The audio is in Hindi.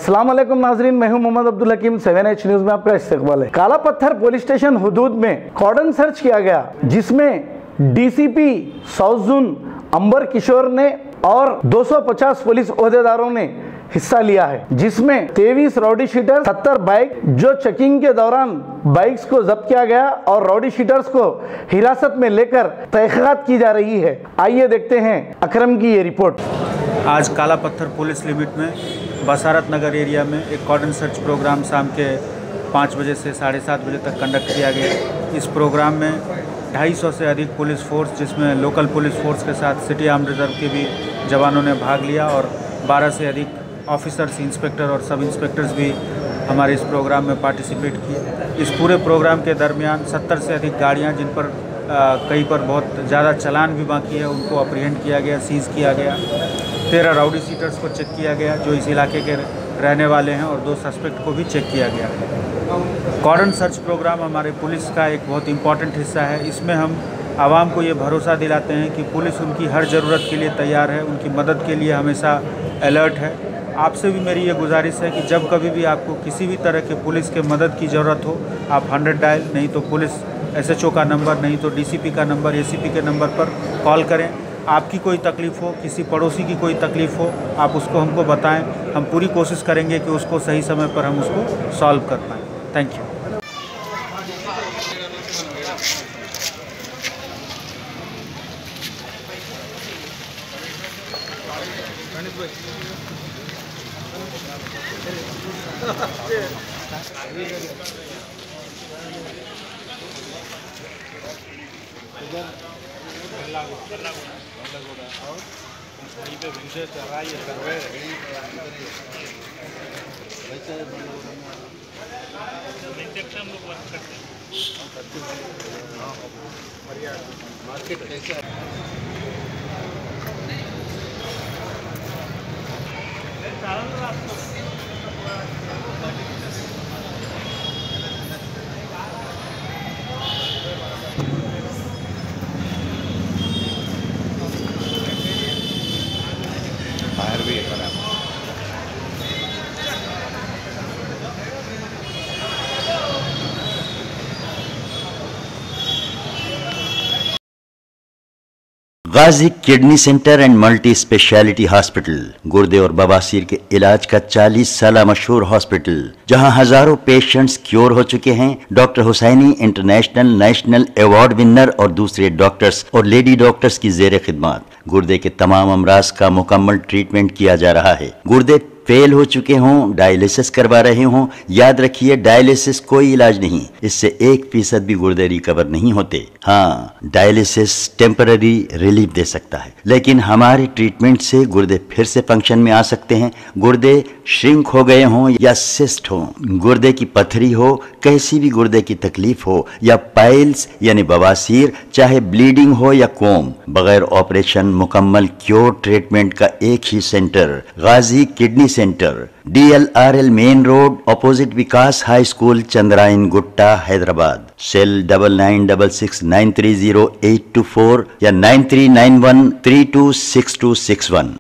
अस्सलाम वालेकुम नाजरीन, मैं हूं मोहम्मद अब्दुल हकीम। 7H न्यूज में आपका इस्तकबाल है। काला पत्थर पुलिस स्टेशन हुदूद में कॉर्डन सर्च किया गया, जिसमें डीसीपी साउथ जोन अंबर किशोर ने और 250 पुलिस ओहदेदारों ने हिस्सा लिया है, जिसमें 23 राउडी शीटर, 70 बाइक, जो चेकिंग के दौरान बाइक्स को जब्त किया गया और राउडी शीटर्स को हिरासत में लेकर तहकीकात की जा रही है। आइए देखते हैं अकरम की ये रिपोर्ट। आज काला पत्थर पुलिस लिमिट में बसारत नगर एरिया में एक कॉर्डन सर्च प्रोग्राम शाम के 5 बजे से 7:30 बजे तक कंडक्ट किया गया। इस प्रोग्राम में 250 से अधिक पुलिस फोर्स, जिसमें लोकल पुलिस फोर्स के साथ सिटी आर्म रिजर्व के भी जवानों ने भाग लिया और 12 से अधिक ऑफिसर्स, इंस्पेक्टर और सब इंस्पेक्टर्स भी हमारे इस प्रोग्राम में पार्टिसिपेट किए। इस पूरे प्रोग्राम के दरमियान 70 से अधिक गाड़ियाँ, जिन पर कई पर बहुत ज़्यादा चालान भी बाकी है, उनको अप्रीहेंड किया गया, सीज़ किया गया। 13 राउडी सीटर्स को चेक किया गया जो इस इलाके के रहने वाले हैं, और 2 सस्पेक्ट को भी चेक किया गया। कॉर्डन सर्च प्रोग्राम हमारे पुलिस का एक बहुत इम्पॉर्टेंट हिस्सा है। इसमें हम आवाम को ये भरोसा दिलाते हैं कि पुलिस उनकी हर ज़रूरत के लिए तैयार है, उनकी मदद के लिए हमेशा अलर्ट है। आपसे भी मेरी ये गुजारिश है कि जब कभी भी आपको किसी भी तरह के पुलिस के मदद की ज़रूरत हो, आप 100 डायल, नहीं तो पुलिस SHO का नंबर, नहीं तो DCP का नंबर, ACP के नंबर पर कॉल करें। आपकी कोई तकलीफ़ हो, किसी पड़ोसी की कोई तकलीफ़ हो, आप उसको हमको बताएं। हम पूरी कोशिश करेंगे कि उसको सही समय पर हम उसको सॉल्व कर पाएँ। Thank you. मार्केट कैसा है? बाहर भी है। Ghazi kidney centre and multi speciality hospital, गुर्दे और बवासीर के इलाज का 40 साल मशहूर हॉस्पिटल, जहां हजारों पेशेंट्स क्योर हो चुके हैं। Doctor Husaini international national award winner और दूसरे डॉक्टर्स और लेडी डॉक्टर्स की जेर खिदमत गुर्दे के तमाम अमराज का मुकम्मल ट्रीटमेंट किया जा रहा है। गुर्दे फेल हो चुके हों, डायलिसिस करवा रहे हों, याद रखिए डायलिसिस कोई इलाज नहीं, इससे 1% भी गुर्दे रिकवर नहीं होते। हाँ, डायलिसिस टेम्पररी रिलीफ दे सकता है, लेकिन हमारे ट्रीटमेंट से गुर्दे फिर से फंक्शन में आ सकते हैं। गुर्दे श्रिंक हो गए हों या सिस्ट हो, गुर्दे की पथरी हो, कैसी भी गुर्दे की तकलीफ हो, या पाइल्स यानी बवासीर, चाहे ब्लीडिंग हो या कोम, बगैर ऑपरेशन मुकम्मल क्योर ट्रीटमेंट का एक ही centre, Ghazi kidney centre, DLRL main road, opposite Vikas high school, Chandrayan Gutta, Hyderabad. Cell 9966930824 या 9391326261।